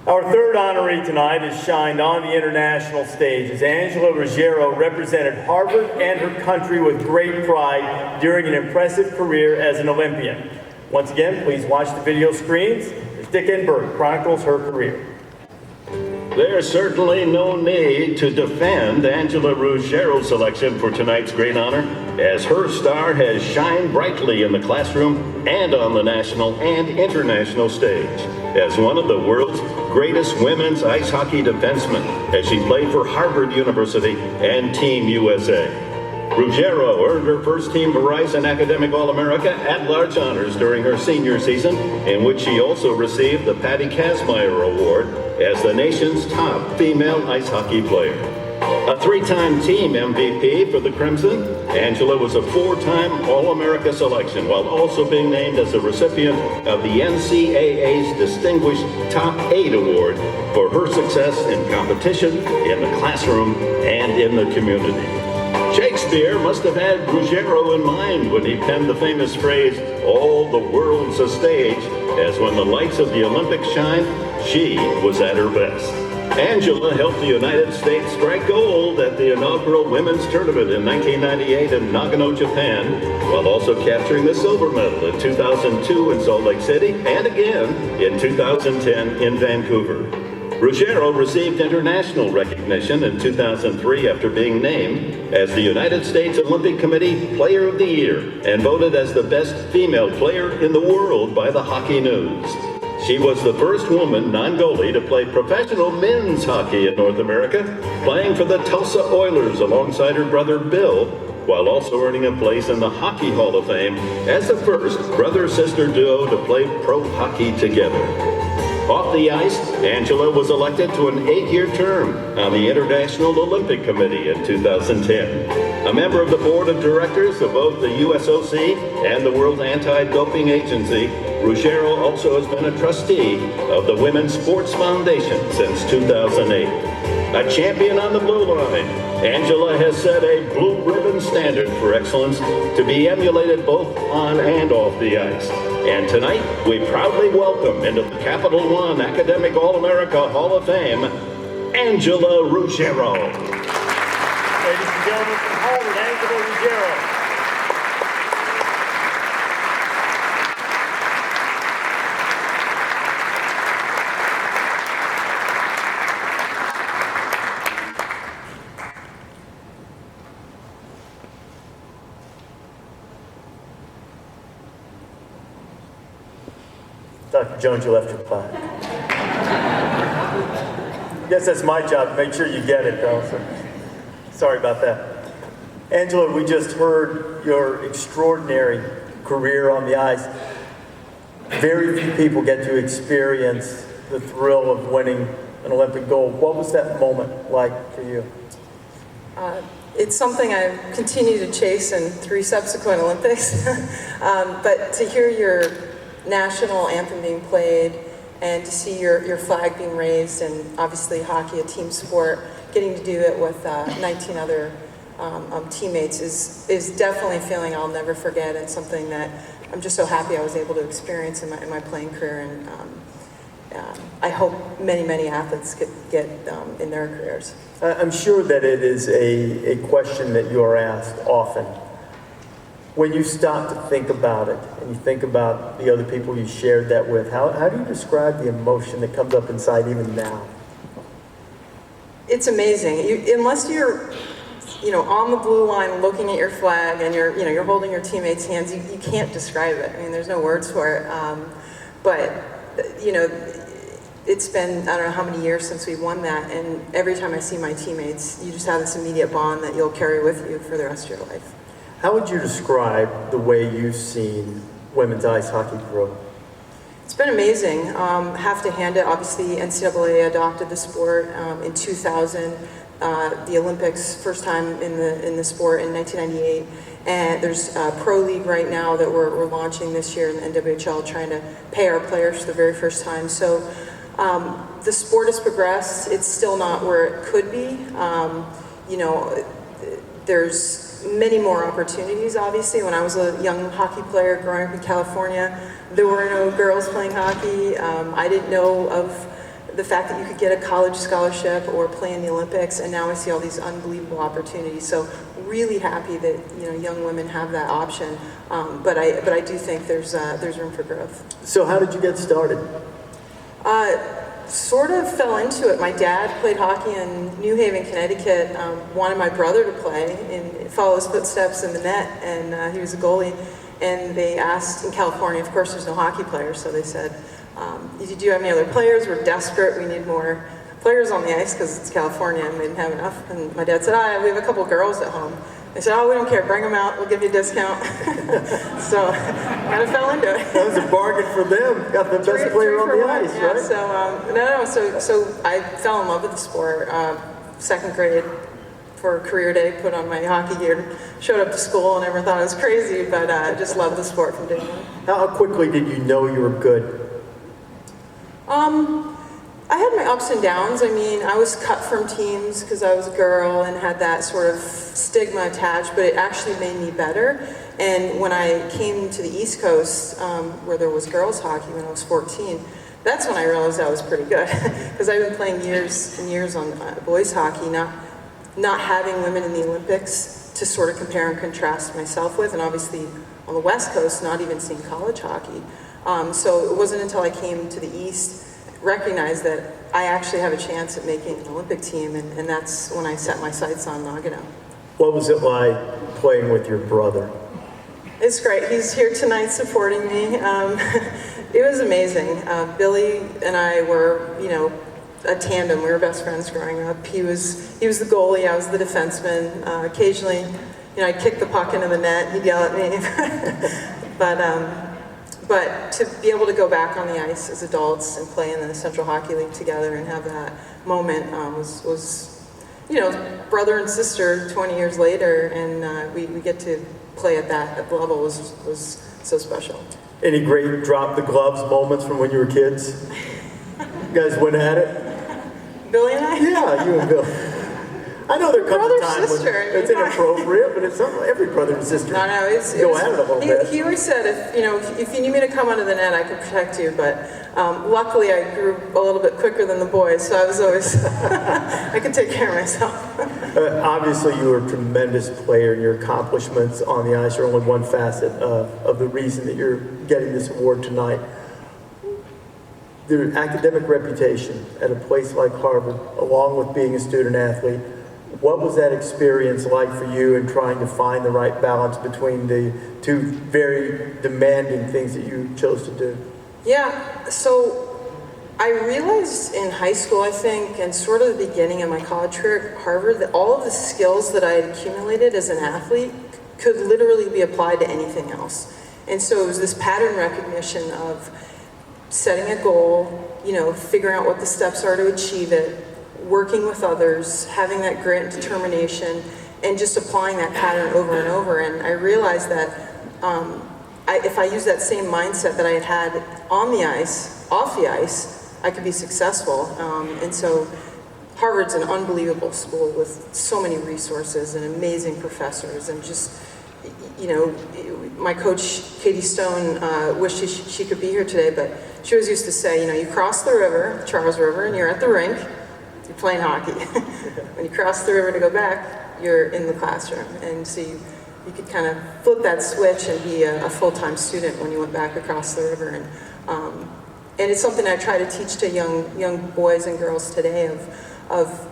Our third honoree tonight has shined on the international stage as Angelo Ruggiero represented Harvard and her country with great pride during an impressive career as an Olympian. Once again, please watch the video screens as Dick Enberg chronicles her career. There's certainly no need to defend Angelo Ruggiero's selection for tonight's great honor, as her star has shined brightly in the classroom and on the national and international stage as one of the world's greatest women's ice hockey defensemen as she played for Harvard University and Team USA. Ruggiero earned her first Team Verizon Academic All-America at-large honors during her senior season, in which she also received the Patty Kazmaier Award as the nation's top female ice hockey player. A three-time team MVP for the Crimson, Angela was a four-time All-America selection while also being named as a recipient of the NCAA's Distinguished Top 8 Award for her success in competition, in the classroom, and in the community. Shakespeare must have had Ruggiero in mind when he penned the famous phrase, "All the world's a stage," as when the lights of the Olympics shine, she was at her best. Angela helped the United States strike gold at the inaugural women's tournament in 1998 in Nagano, Japan, while also capturing the silver medal in 2002 in Salt Lake City and again in 2010 in Vancouver. Ruggiero received international recognition in 2003 after being named as the United States Olympic Committee Player of the Year and voted as the best female player in the world by the Hockey News. She was the first woman, non-goalie, to play professional men's hockey in North America, playing for the Tulsa Oilers alongside her brother Bill, while also earning a place in the Hockey Hall of Fame as the first brother-sister duo to play pro hockey together. Off the ice, Angela was elected to an 8-year term on the International Olympic Committee in 2010. A member of the board of directors of both the USOC and the World Anti-Doping Agency, Ruggiero also has been a trustee of the Women's Sports Foundation since 2008. A champion on the blue line, Angela has set a blue ribbon standard for excellence to be emulated both on and off the ice. And tonight, we proudly welcome into the Capital One Academic All-America Hall of Fame, Angelo Ruggiero. Ladies and gentlemen, from Harvard, Angelo Ruggiero. Dr. Jones, you left your plaque. I guess that's my job to make sure you get it, though. So sorry about that. Angela, we just heard your extraordinary career on the ice. Very few people get to experience the thrill of winning an Olympic gold. What was that moment like for you? It's something I've continued to chase in 3 subsequent Olympics. But to hear your national anthem being played and to see your flag being raised, and obviously hockey, a team sport, getting to do it with 19 other teammates is definitely a feeling I'll never forget, and something that I'm just so happy I was able to experience in my playing career, and I hope many athletes get in their careers. I'm sure that it is a question that you are asked often. When you stop to think about it, and you think about the other people you shared that with, how do you describe the emotion that comes up inside even now? It's amazing. Unless you're, on the blue line, looking at your flag, and you're holding your teammates' hands, you can't describe it. I mean, there's no words for it. But it's been, I don't know how many years since we won that, and every time I see my teammates, you just have this immediate bond that you'll carry with you for the rest of your life. How would you describe the way you've seen women's ice hockey grow? It's been amazing. Have to hand it, obviously NCAA adopted the sport in 2000, the Olympics, first time in the sport in 1998. And there's a pro league right now that we're launching this year in the NWHL, trying to pay our players for the very first time. So the sport has progressed. It's still not where it could be. There's many more opportunities, obviously. When I was a young hockey player growing up in California, there were no girls playing hockey. I didn't know of the fact that you could get a college scholarship or play in the Olympics, and now I see all these unbelievable opportunities. So really happy that young women have that option. But I do think there's room for growth. So how did you get started? Sort of fell into it. My dad played hockey in New Haven, Connecticut. Wanted my brother to play and follow his footsteps in the net, and he was a goalie. And they asked, in California, of course, there's no hockey players, so they said, "Do you have any other players? We're desperate. We need more players on the ice because it's California and they didn't have enough." And my dad said, "We have a couple girls at home." They said, "Oh, we don't care. Bring them out. We'll give you a discount." So kind of fell into it. That was a bargain for them. Got the best player on the ice, yeah, right? So I fell in love with the sport. Second grade for career day, put on my hockey gear, showed up to school, and everyone thought I was crazy, but I just loved the sport from day one. How quickly did you know you were good? I had my ups and downs. I mean, I was cut from teams because I was a girl and had that sort of stigma attached, but it actually made me better. And when I came to the East Coast, where there was girls hockey when I was 14, that's when I realized I was pretty good. Because I've been playing years and years on boys hockey, not having women in the Olympics to sort of compare and contrast myself with, and obviously on the West Coast, not even seeing college hockey. So it wasn't until I came to the East, recognized that I actually have a chance at making an Olympic team, and that's when I set my sights on Nagano. What was it like playing with your brother? It's great. He's here tonight supporting me. It was amazing. Billy and I were, a tandem. We were best friends growing up. He was the goalie. I was the defenseman. Occasionally, I'd kick the puck into the net. He'd yell at me. But to be able to go back on the ice as adults and play in the Central Hockey League together and have that moment was brother and sister 20 years later, and we get to play at that level was so special. Any great drop the gloves moments from when you were kids? You guys went at it? Billy and I? Yeah, you and Bill. I know there comes a time when sister, it's inappropriate, but it's every brother and sister go at it a little bit. He always said, if you need me to come under the net, I could protect you. But luckily, I grew a little bit quicker than the boys, so I was always I could take care of myself. Obviously, you were a tremendous player, and your accomplishments on the ice are only one facet of the reason that you're getting this award tonight. The academic reputation at a place like Harvard, along with being a student athlete, what was that experience like for you in trying to find the right balance between the two very demanding things that you chose to do? Yeah, so I realized in high school, I think, and sort of the beginning of my college career at Harvard, that all of the skills that I had accumulated as an athlete could literally be applied to anything else. And so it was this pattern recognition of setting a goal, figuring out what the steps are to achieve it, working with others, having that grit and determination, and just applying that pattern over and over. And I realized that if I use that same mindset that I had on the ice, off the ice, I could be successful. And so Harvard's an unbelievable school with so many resources and amazing professors, and just, my coach, Katie Stone, wished she could be here today, but she always used to say, you cross the river, Charles River, and you're at the rink, you're playing hockey. When you cross the river to go back, you're in the classroom. And so you could kind of flip that switch and be a full-time student when you went back across the river. And it's something I try to teach to young boys and girls today of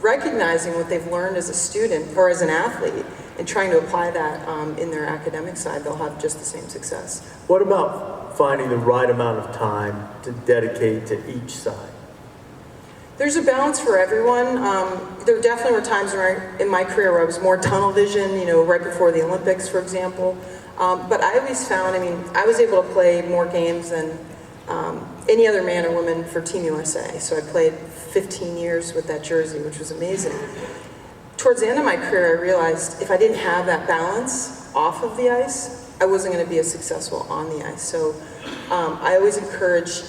recognizing what they've learned as a student or as an athlete and trying to apply that in their academic side. They'll have just the same success. What about finding the right amount of time to dedicate to each side? There's a balance for everyone. There definitely were times in my career where I was more tunnel vision, right before the Olympics, for example. But I always found, I was able to play more games than any other man or woman for Team USA. So I played 15 years with that jersey, which was amazing. Towards the end of my career, I realized if I didn't have that balance off of the ice, I wasn't going to be as successful on the ice. So I always encourage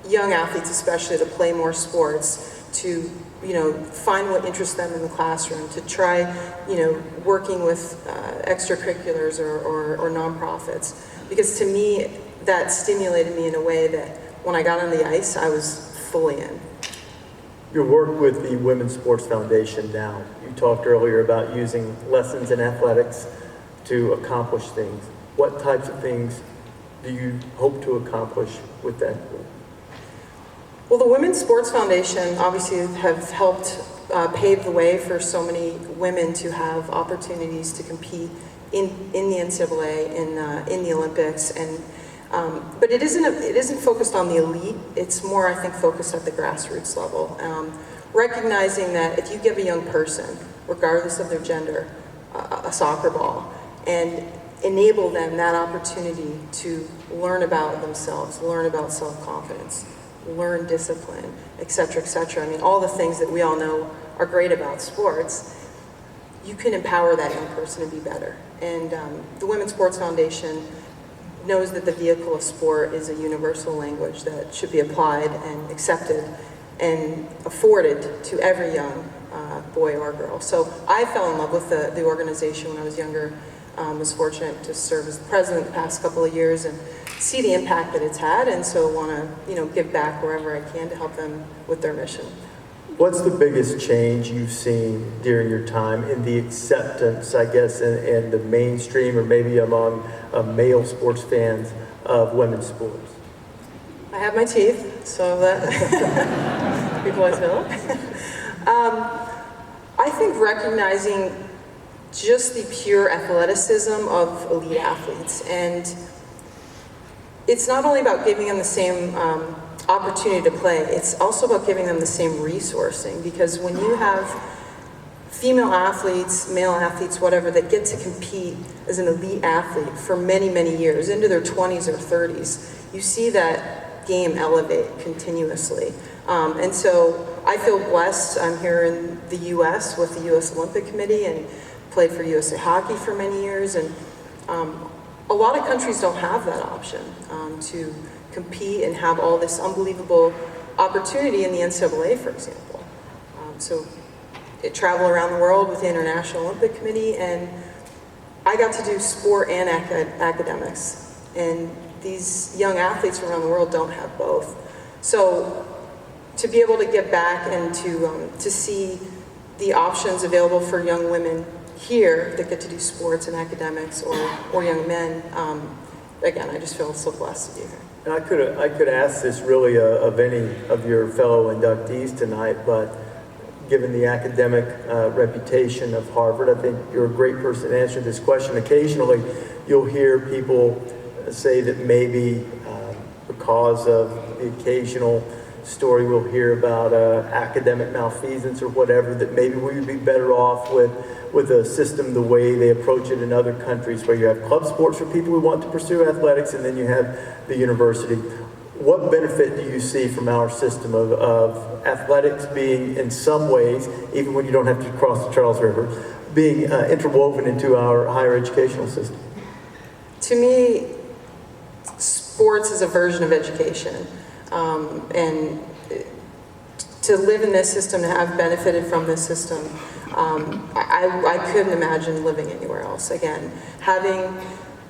young athletes especially to play more sports, to find what interests them in the classroom, to try working with extracurriculars or nonprofits, because to me that stimulated me in a way that when I got on the ice I was fully in. Your work with the Women's Sports Foundation now, you talked earlier about using lessons in athletics to accomplish things. What types of things do you hope to accomplish with that group? Well, the Women's Sports Foundation obviously have helped pave the way for so many women to have opportunities to compete in the NCAA, in the Olympics, and but it isn't focused on the elite. It's more, I think, focused at the grassroots level, recognizing that if you give a young person, regardless of their gender, a soccer ball, and enable them that opportunity to learn about themselves, learn about self-confidence, learn discipline, et cetera, I mean, all the things that we all know are great about sports, you can empower that young person to be better. And the Women's Sports Foundation knows that the vehicle of sport is a universal language that should be applied and accepted and afforded to every young boy or girl. So I fell in love with the organization when I was younger. Was fortunate to serve as the president the past couple of years and see the impact that it's had, and so want to give back wherever I can to help them with their mission. What's the biggest change you've seen during your time in the acceptance, I guess, in the mainstream or maybe among male sports fans of women's sports? I have my teeth, so that people always know. I think recognizing just the pure athleticism of elite athletes, and it's not only about giving them the same opportunity to play, it's also about giving them the same resourcing, because when you have female athletes, male athletes, whatever, that get to compete as an elite athlete for many, many years, into their 20s or 30s, you see that game elevate continuously. And so I feel blessed. I'm here in the U.S. with the U.S. Olympic Committee and played for USA Hockey for many years, and a lot of countries don't have that option to compete and have all this unbelievable opportunity in the NCAA, for example. So I travel around the world with the International Olympic Committee, and I got to do sport and academics, and these young athletes around the world don't have both. So to be able to give back and to see the options available for young women here that get to do sports and academics, or young men, again, I just feel so blessed to be here. And I could ask this really of any of your fellow inductees tonight, but given the academic reputation of Harvard, I think you're a great person to answer this question. Occasionally, you'll hear people say that maybe because of the occasional story we'll hear about academic malfeasance or whatever, that maybe we would be better off with a system the way they approach it in other countries, where you have club sports for people who want to pursue athletics, and then you have the university. What benefit do you see from our system of athletics being, in some ways, even when you don't have to cross the Charles River, being interwoven into our higher educational system? To me, sports is a version of education. And to live in this system, to have benefited from this system, I couldn't imagine living anywhere else. Again, having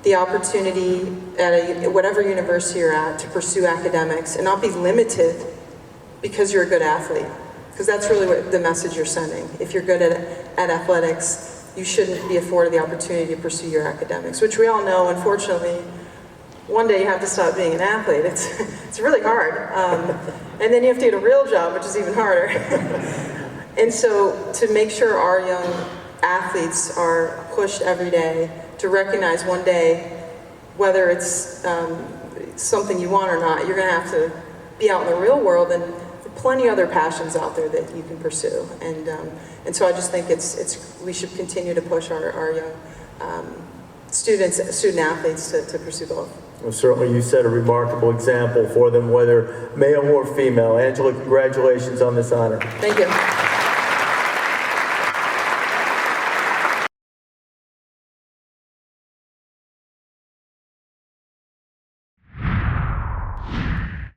the opportunity at whatever university you're at to pursue academics and not be limited because you're a good athlete. Because that's really what the message you're sending. If you're good at athletics, you shouldn't be afforded the opportunity to pursue your academics, which we all know, unfortunately, one day you have to stop being an athlete. It's really hard. And then you have to get a real job, which is even harder. And so to make sure our young athletes are pushed every day to recognize one day, whether it's something you want or not, you're going to have to be out in the real world, and there are plenty of other passions out there that you can pursue. And so I just think we should continue to push our young student athletes to pursue both. Well, certainly you set a remarkable example for them, whether male or female. Angela, congratulations on this honor. Thank you.